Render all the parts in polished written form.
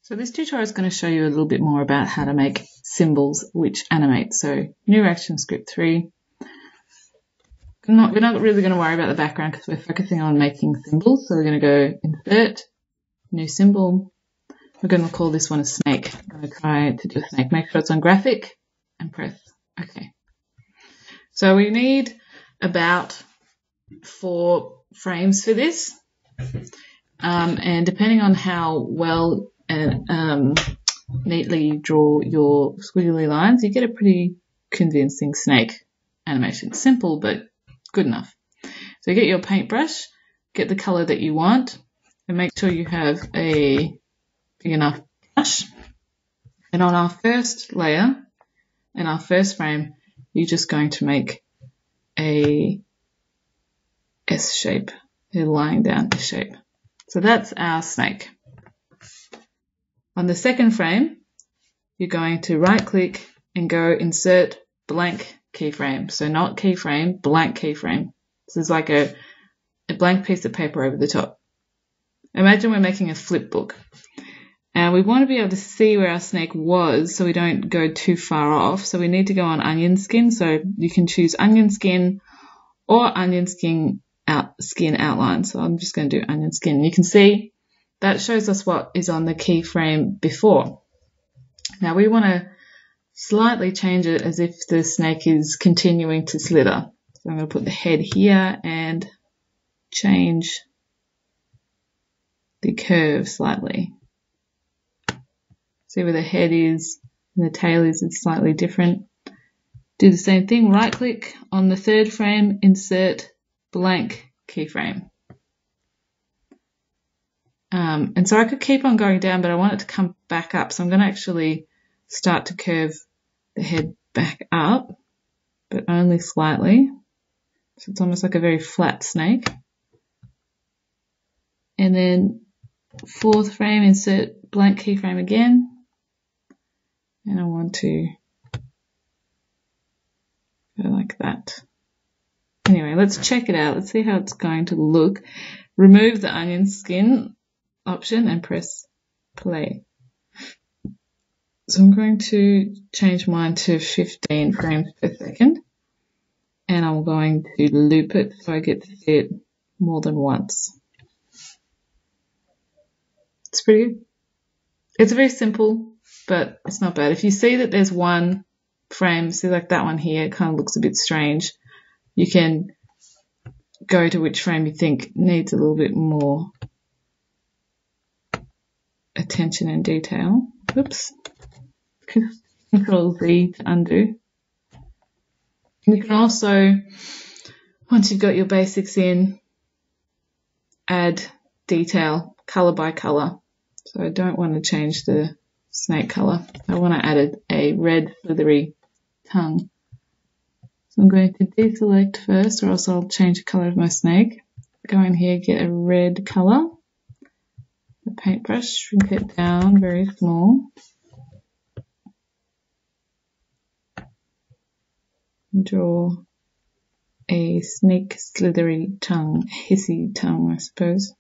So this tutorial is going to show you a little bit more about how to make symbols which animate. So new action script 3. We're not really going to worry about the background because we're focusing on making symbols. So we're going to go insert, new symbol. We're going to call this one a snake. I'm going to try to do a snake. Make sure it's on graphic and press OK. So we need about 4 frames for this. And depending on how well and neatly you draw your squiggly lines, you get a pretty convincing snake animation. Simple, but good enough. So get your paintbrush, get the color that you want, and make sure you have a big enough brush. And on our first layer, in our first frame, you're just going to make a S shape, a lying down S shape. So that's our snake. On the second frame, you're going to right click and go insert blank keyframe. So not keyframe, blank keyframe. This is like a blank piece of paper over the top. Imagine we're making a flip book. And we want to be able to see where our snake was so we don't go too far off. So we need to go on onion skin. So you can choose onion skin or onion skin outline. So I'm just going to do onion skin. You can see that shows us what is on the keyframe before. Now we want to slightly change it as if the snake is continuing to slither. So I'm going to put the head here and change the curve slightly. See where the head is and the tail is, it's slightly different. Do the same thing, right click on the third frame, insert blank keyframe. And so I could keep on going down, but I want it to come back up. So I'm going to actually start to curve the head back up, but only slightly. So it's almost like a very flat snake. And then fourth frame, insert blank keyframe again. And I want to go like that. Anyway, let's check it out. Let's see how it's going to look. Remove the onion skin option and press play. So I'm going to change mine to 15 frames per second. And I'm going to loop it so I get to see it more than once. It's pretty good. It's very simple, but it's not bad. If you see that there's one frame, see like that one here, it kind of looks a bit strange, you can go to which frame you think needs a little bit more attention and detail. Oops. Control Z to undo. You can also, once you've got your basics in, add detail color by color. So I don't want to change the snake color. I want to add a red slithery tongue. So I'm going to deselect first, or else I'll change the color of my snake. Go in here, get a red color. The paintbrush, shrink it down very small. Draw a snake slithery tongue, hissy tongue, I suppose.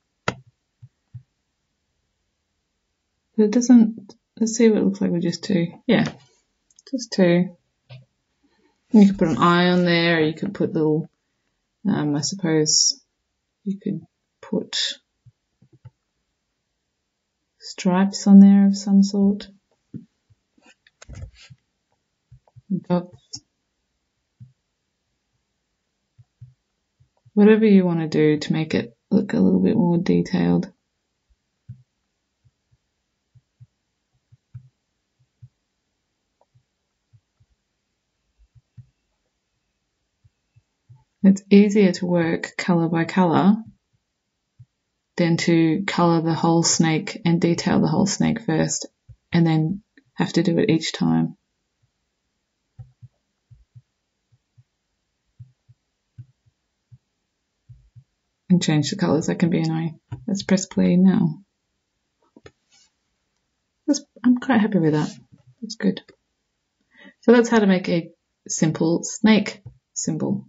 But it doesn't, let's see what it looks like with just 2. Yeah, just 2. You could put an eye on there, or you could put little, I suppose you could put stripes on there of some sort. Dots. Whatever you want to do to make it look a little bit more detailed. It's easier to work color by color than to color the whole snake and detail the whole snake first and then have to do it each time. And change the colors, that can be annoying. Let's press play now. I'm quite happy with that. That's good. So that's how to make a simple snake symbol.